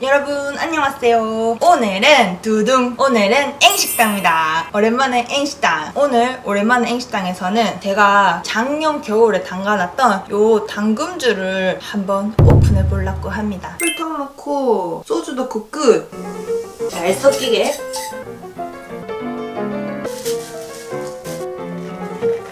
여러분 안녕하세요. 오늘은 오늘은 앵식당입니다. 오랜만에 앵식당. 오늘 오랜만에 앵식당에서는 제가 작년 겨울에 담가놨던 요 당금주를 한번 오픈해 보려고 합니다. 설탕 넣고 소주 넣고 끝. 잘 섞이게.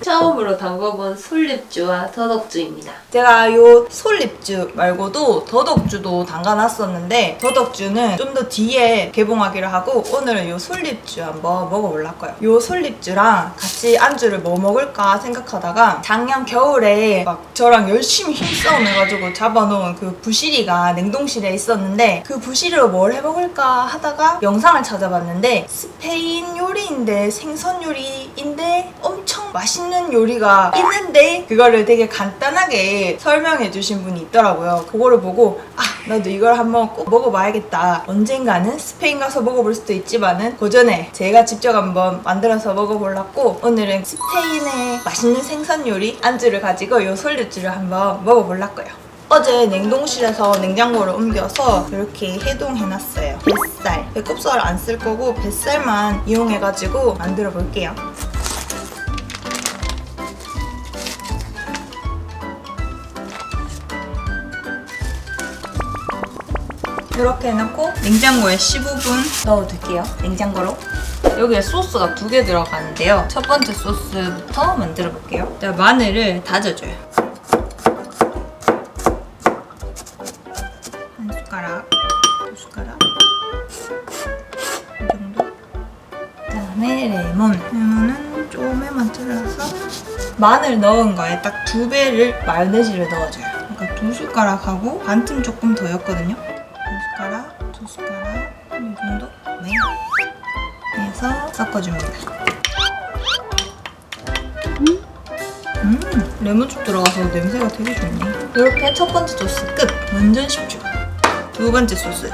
처음으로 담궈본 솔잎주와 더덕주입니다. 제가 요 솔잎주 말고도 더덕주도 담가놨었는데 더덕주는 좀 더 뒤에 개봉하기로 하고 오늘은 요 솔잎주 한번 먹어보려고요. 요 솔잎주랑 같이 안주를 뭐 먹을까 생각하다가 작년 겨울에 막 저랑 열심히 힘싸움 해가지고 잡아놓은 그 부시리가 냉동실에 있었는데 그 부시리로 뭘 해먹을까 하다가 영상을 찾아봤는데 스페인 요리인데 생선 요리인데 엄청 맛있는 요리가 있는데 그거를 되게 간단하게 설명해 주신 분이 있더라고요. 그거를 보고 나도 이걸 한번 꼭 먹어봐야겠다. 언젠가는 스페인 가서 먹어볼 수도 있지만은 그 전에 제가 직접 한번 만들어서 먹어보려고 오늘은 스페인의 맛있는 생선 요리 안주를 가지고 요 솔잎주를 한번 먹어보려고요. 어제 냉동실에서 냉장고를 옮겨서 이렇게 해동해놨어요. 뱃살, 배꼽살을 안 쓸 거고 뱃살만 이용해가지고 만들어 볼게요. 이렇게 해놓고 냉장고에 15분 넣어둘게요. 냉장고로. 여기에 소스가 2개 들어가는데요. 첫 번째 소스부터 만들어 볼게요. 제가 마늘을 다져줘요. 한 숟가락, 2숟가락 이 정도. 그다음에 레몬은 조금만 잘라서 마늘 넣은 거에 딱 2배를 마요네즈를 넣어줘요. 그러니까 2숟가락하고 반틈 조금 더였거든요. 숟가락, 2숟가락 이 정도? 네. 해서 섞어줍니다. 레몬즙 들어가서 냄새가 되게 좋네. 이렇게 첫 번째 소스 끝! 완전 쉽죠? 두 번째 소스.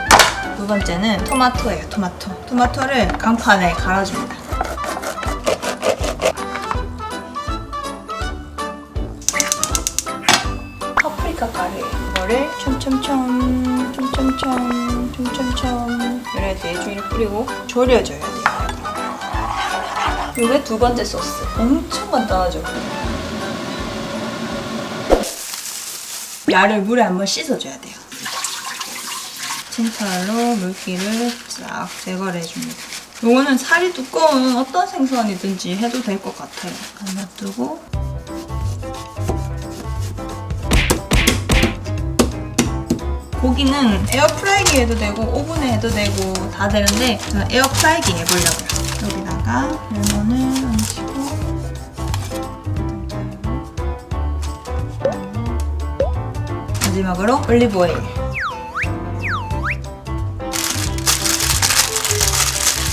두 번째는 토마토예요, 토마토. 토마토를 강판에 갈아줍니다. 파프리카 가루. 이거를 촘촘촘 이래 대충 뿌리고 졸여줘야 돼요. 이게 두 번째 소스. 엄청 간단하죠? 야를 물에 한번 씻어줘야 돼요. 침탈로 물기를 싹 제거를 해줍니다. 이거는 살이 두꺼운 어떤 생선이든지 해도 될 것 같아요. 놔두고 고기는 에어프라이기 해도 되고 오븐에 해도 되고 다 되는데 저는 에어프라이기 해보려고요. 여기다가 레몬을 얹히고 마지막으로 올리브 오일.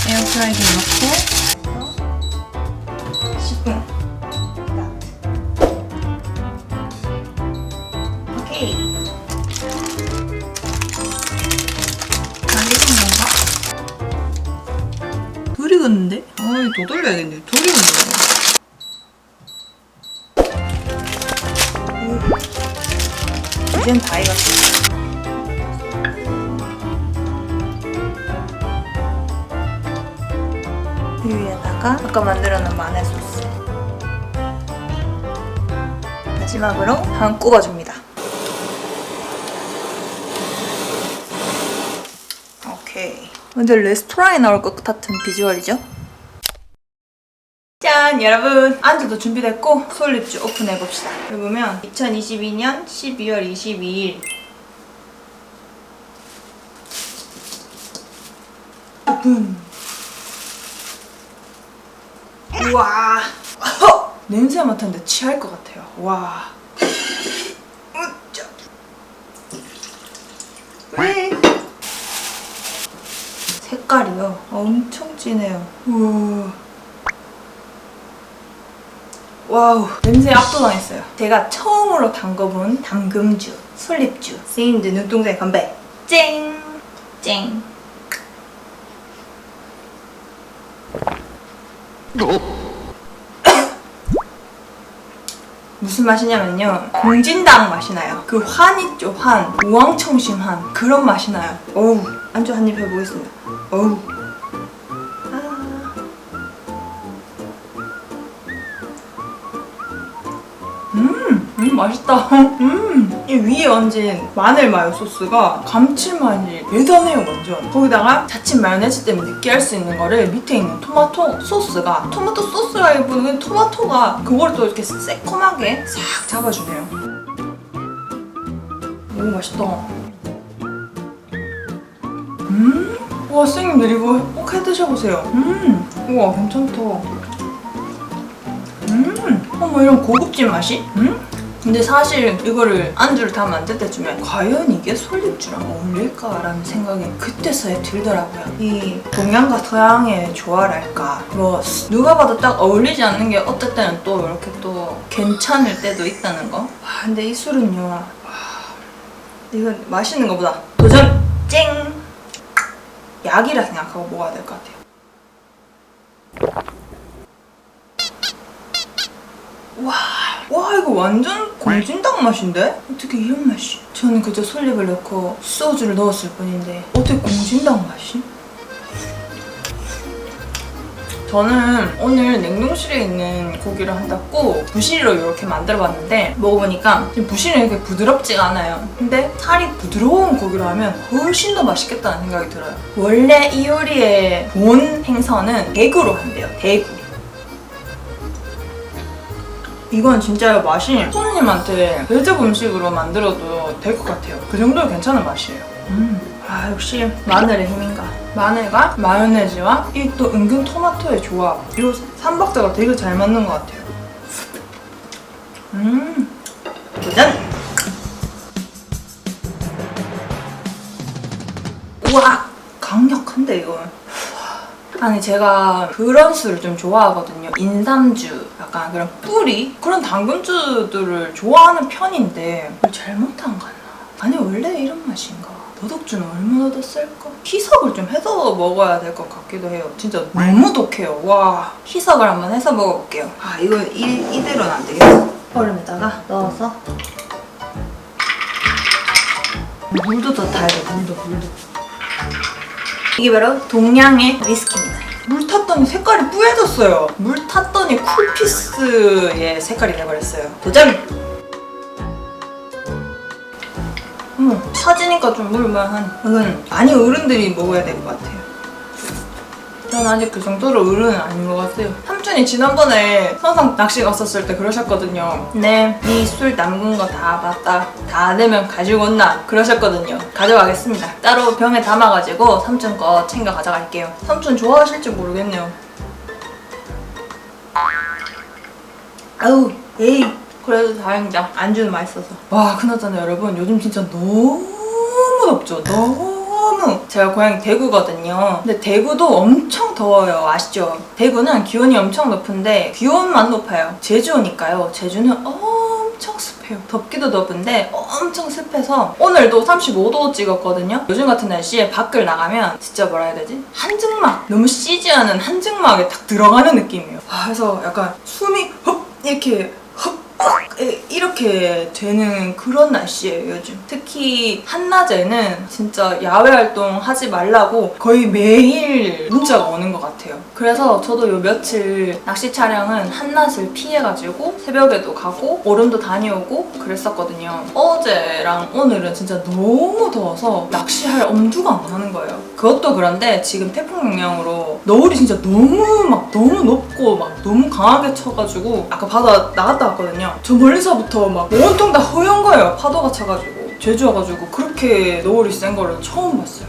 에어프라이기에 넣고 10분. 오케이. 둘 익었는데? 더 돌려야겠네. 둘 익었네. 이젠 다 익었어. 이 위에다가 아까 만들어놓은 마늘 소스. 마지막으로 한 굽어줍니다. 오케이. 완전 레스토랑에 나올 것 같은 비주얼이죠? 짠! 여러분! 안주도 준비됐고 솔잎주 오픈해봅시다. 여기 보면 2022년 12월 22일 오픈! 우와! 냄새 맡았는데 취할 것 같아요. 와! 왜? 색깔이요. 엄청 진해요. 우와. 와우, 냄새에 압도당했어요. 제가 처음으로 담궈본 당금주, 솔잎주, 세인드 눈동자의 건배. 쨍! 쨍! 무슨 맛이냐면요, 공진당 맛이 나요. 그 환 있죠, 환. 우왕청심 환. 그런 맛이 나요. 어우, 안주 한 입 해보겠습니다. 어우. 맛있다. 이 위에 얹은 마늘 마요 소스가 감칠맛이 대단해요, 완전. 거기다가 자칫 마요네즈 때문에 느끼할 수 있는 거를 밑에 있는 토마토 소스가, 토마토 소스라기보다는 토마토가 그걸 또 이렇게 새콤하게 싹 잡아주네요. 너무 맛있다. 와, 선생님들 이거 꼭 해드셔보세요. 우와, 괜찮다. 어머, 이런 고급진 맛이? 근데 사실 이거를 안주를 다 만들 때쯤에 과연 이게 솔잎주랑 어울릴까라는 생각이 그때서야 들더라고요. 이 동양과 서양의 조화랄까, 뭐 누가 봐도 딱 어울리지 않는 게 어떨 때는 또 이렇게 또 괜찮을 때도 있다는 거. 와, 근데 이 술은요, 와, 이거 맛있는 것보다 도전! 쨍! 약이라 생각하고 먹어야 될 것 같아요. 와, 이거 완전 공진당 맛인데? 어떻게 이런 맛이? 저는 그저 솔잎을 넣고 소주를 넣었을 뿐인데 어떻게 공진당 맛이? 저는 오늘 냉동실에 있는 고기를 한다고 부시리로 이렇게 만들어봤는데 먹어보니까 지금 부시리는 이렇게 부드럽지가 않아요. 근데 살이 부드러운 고기로 하면 훨씬 더 맛있겠다는 생각이 들어요. 원래 이 요리의 본 행선은 대구로 한대요. 대구. 이건 진짜 맛이 손님한테 대접 음식으로 만들어도 될 것 같아요. 그 정도로 괜찮은 맛이에요. 아, 역시 마늘의 힘인가. 마늘과 마요네즈와 이 또 은근 토마토의 조합. 이 삼박자가 되게 잘 맞는 것 같아요. 도전! 우와! 강력한데, 이거. 아니, 제가 그런 술을 좀 좋아하거든요. 인삼주, 약간 그런 뿌리? 그런 당근주들을 좋아하는 편인데 잘못한 거 같나? 아니, 원래 이런 맛인가? 더덕주는 얼마나 더 쓸까? 희석을 좀 해서 먹어야 될 것 같기도 해요. 진짜 너무 독해요. 와, 희석을 한번 해서 먹어볼게요. 아, 이거 이대로는 안 되겠어. 얼음에다가 넣어서 물도 더 타야 돼. 물도. 이게 바로 동양의 위스키입니다. 물 탔더니 색깔이 뿌얘졌어요. 물 탔더니 쿨피스의 색깔이 돼버렸어요. 도전! 타지니까 좀 물만한. 이건 많이 어른들이 먹어야 될 것 같아요. 전 아직 그 정도로 어른은 아닌 것 같아요. 삼촌이 지난번에 선상 낚시 갔었을 때 그러셨거든요. 네, 네 술 남은 거 다 봤다. 다 되면 가지고 온나? 그러셨거든요. 가져가겠습니다. 따로 병에 담아가지고 삼촌 거 챙겨 가져갈게요. 삼촌 좋아하실지 모르겠네요. 아우, 에이, 그래도 다행이다. 안주는 맛있어서. 와, 그나저나 여러분, 요즘 진짜 너무 덥죠? 너무. 제가 고향이 대구거든요. 근데 대구도 엄청 더워요. 아시죠? 대구는 기온이 엄청 높은데 기온만 높아요. 제주니까요. 제주는 엄청 습해요. 덥기도 덥은데 엄청 습해서 오늘도 35도 찍었거든요. 요즘 같은 날씨에 밖을 나가면 진짜 뭐라 해야 되지? 한증막! 너무 씨지 않은 한증막에 딱 들어가는 느낌이에요. 그래서 약간 숨이 흡! 이렇게 흡! 이렇게 되는 그런 날씨예요, 요즘. 특히 한낮에는 진짜 야외 활동 하지 말라고 거의 매일 문자가 오는 것 같아요. 그래서 저도 요 며칠 낚시 촬영은 한낮을 피해가지고 새벽에도 가고 오름도 다녀오고 그랬었거든요. 어제랑 오늘은 진짜 너무 더워서 낚시할 엄두가 안 나는 거예요. 그것도 그런데 지금 태풍 영향으로 너울이 진짜 너무 높고 막 너무 강하게 쳐가지고 아까 바다 나갔다 왔거든요. 저 멀리서부터 막 온통 다 허연 거예요. 파도가 차가지고. 제주 와가지고 그렇게 노을이 센 거를 처음 봤어요.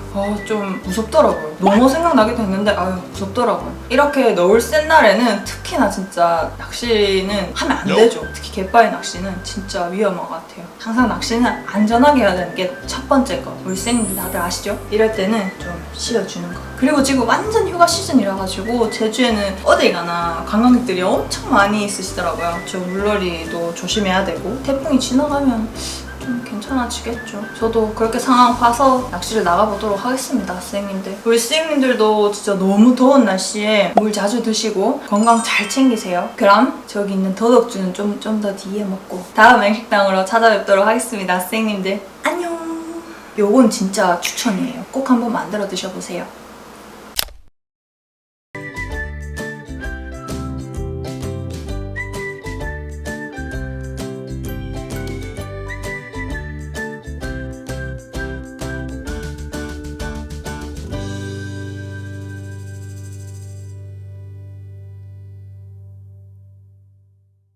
좀 무섭더라고요. 너무 생각나기도 했는데 아유, 무섭더라고요. 이렇게 노을 센 날에는 특히나 진짜 낚시는 하면 안 되죠. 특히 갯바위 낚시는 진짜 위험한 것 같아요. 항상 낚시는 안전하게 해야 되는 게 첫 번째 거. 우리 쌤들 다들 아시죠? 이럴 때는 좀 쉬어주는 거. 그리고 지금 완전 휴가 시즌이라 가지고 제주에는 어딜 가나 관광객들이 엄청 많이 있으시더라고요. 저 물놀이도 조심해야 되고 태풍이 지나가면 좀 괜찮아지겠죠. 저도 그렇게 상황 봐서 낚시를 나가보도록 하겠습니다, 선생님들. 우리 선생님들도 진짜 너무 더운 날씨에 물 자주 드시고 건강 잘 챙기세요. 그럼 저기 있는 더덕주는 좀 더 뒤에 먹고 다음 맹식당으로 찾아뵙도록 하겠습니다, 선생님들. 안녕. 요건 진짜 추천이에요. 꼭 한번 만들어 드셔보세요.